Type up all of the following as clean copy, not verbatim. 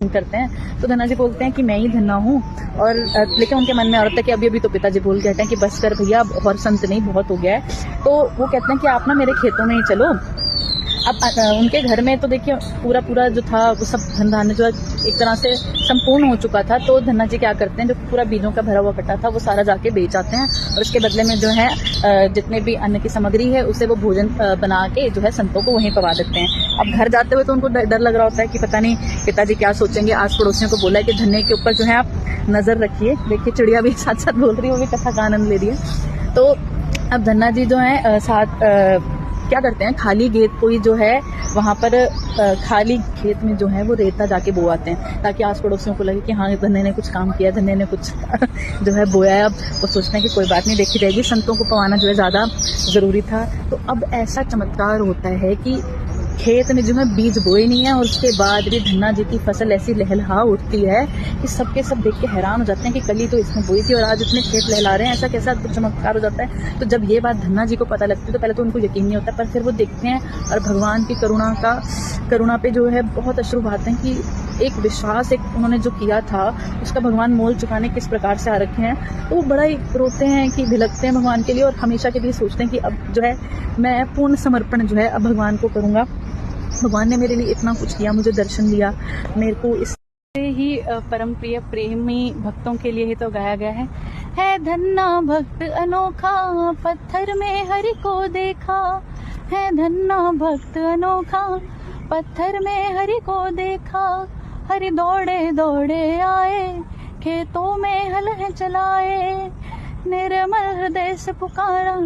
करते हैं तो धन्ना जी बोलते हैं कि मैं ही धन्ना हूँ। और लेकिन उनके मन में औरत है कि अभी तो पिताजी बोल के हटे हैं कि बस कर भैया, और संत नहीं, बहुत हो गया है। तो वो कहते हैं कि आप ना मेरे खेतों में ही चलो। अब उनके घर में तो देखिए पूरा जो था वो सब धन धान्य जो एक तरह से संपूर्ण हो चुका था। तो धन्ना जी क्या करते हैं, जो पूरा बीजों का भरा हुआ कट्टा था वो सारा जाके बेच आते हैं और उसके बदले में जो है जितने भी अन्न की सामग्री है उसे वो भोजन बना के जो है संतों को वहीं पवा देते हैं। अब घर जाते हुए तो उनको डर लग रहा होता है कि पता नहीं पिताजी क्या सोचेंगे। आस पड़ोसियों को बोला है कि धन्ने के ऊपर जो है आप नजर रखिए। देखिए चिड़िया भी साथ साथ बोल रही है, वो भी कथा का आनंद ले रही है। तो अब धन्ना जी जो है साथ क्या करते हैं, खाली खेत कोई जो है वहाँ पर खाली खेत में जो है वो रेता जाके बोआते हैं ताकि आस पड़ोसियों को लगे कि हाँ धन्ने ने कुछ काम किया, धन्ने ने कुछ जो है बोया है। अब वो सोचते हैं कि कोई बात नहीं, देखी जाएगी, संतों को पवाना जो है ज़्यादा ज़रूरी था। तो अब ऐसा चमत्कार होता है कि खेत में जो है बीज बोए नहीं है और उसके बाद भी धन्ना जी की फसल ऐसी लहलहा उठती है कि सबके सब देख के हैरान हो जाते हैं कि कल ही तो इसने बोई थी और आज इतने खेत लहला रहे हैं, ऐसा कैसा चमत्कार हो जाता है। तो जब ये बात धन्ना जी को पता लगती है तो पहले तो उनको यकीन नहीं होता, पर फिर वो देखते हैं और भगवान की करुणा पे जो है बहुत अश्रु बहाते हैं कि एक विश्वास एक उन्होंने जो किया था उसका भगवान मोल चुकाने किस प्रकार से आ रखे हैं। तो वो बड़ा ही रोते हैं कि भिलकते हैं भगवान के लिए और हमेशा के लिए सोचते हैं कि अब जो है मैं पूर्ण समर्पण जो है अब भगवान को करूँगा। भगवान ने मेरे लिए इतना कुछ किया, मुझे दर्शन दिया, मेरे को इससे ही परम प्रिय प्रेमी भक्तों के लिए ही तो गाया गया है धन्ना भक्त अनोखा, पत्थर में हरि को देखा, है धन्ना भक्त अनोखा, पत्थर में हरि को देखा, हरि दौड़े दौड़े आए, खेतों में हल चलाए, निर्मल हृदय से पुकारा,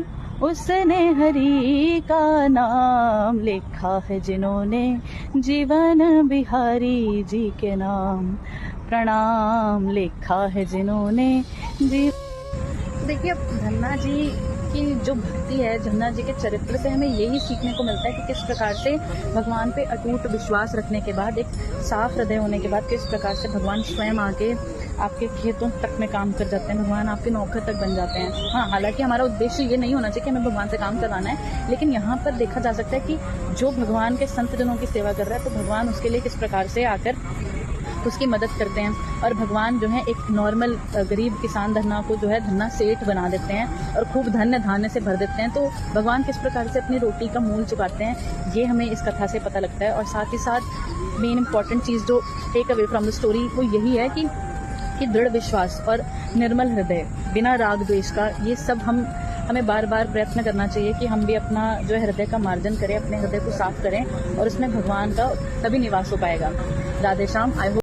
उसने हरि का नाम लिखा है जिन्होंने, जीवन बिहारी जी के नाम प्रणाम लिखा है जिन्होंने देखिए धन्ना जी की जो भक्ति है, धन्ना जी के चरित्र से हमें यही सीखने को मिलता है कि किस प्रकार से भगवान पे अटूट विश्वास रखने के बाद, एक साफ हृदय होने के बाद किस प्रकार से भगवान स्वयं आके आपके खेतों तक में काम कर जाते हैं, भगवान आपके नौकर तक बन जाते हैं। हाँ, हालांकि हमारा उद्देश्य ये नहीं होना चाहिए कि हमें भगवान से काम करवाना है, लेकिन यहाँ पर देखा जा सकता है कि जो भगवान के संत जनों की सेवा कर रहा है तो भगवान उसके लिए किस प्रकार से आकर उसकी मदद करते हैं और भगवान जो है एक नॉर्मल गरीब किसान धन्ना को जो है धन्ना सेठ बना देते हैं और खूब धन्य धान्य से भर देते हैं। तो भगवान किस प्रकार से अपनी रोटी का मूल चुकाते हैं ये हमें इस कथा से पता लगता है। और साथ ही साथ मेन इंपॉर्टेंट चीज़ जो take away from the story वो यही है कि दृढ़ विश्वास और निर्मल हृदय बिना राग द्वेष का, ये सब हमें बार बार प्रयत्न करना चाहिए कि हम भी अपना जो है हृदय का मार्जन करें, अपने हृदय को साफ करें और उसमें भगवान का तभी निवास हो पाएगा। राधे श्याम। I hope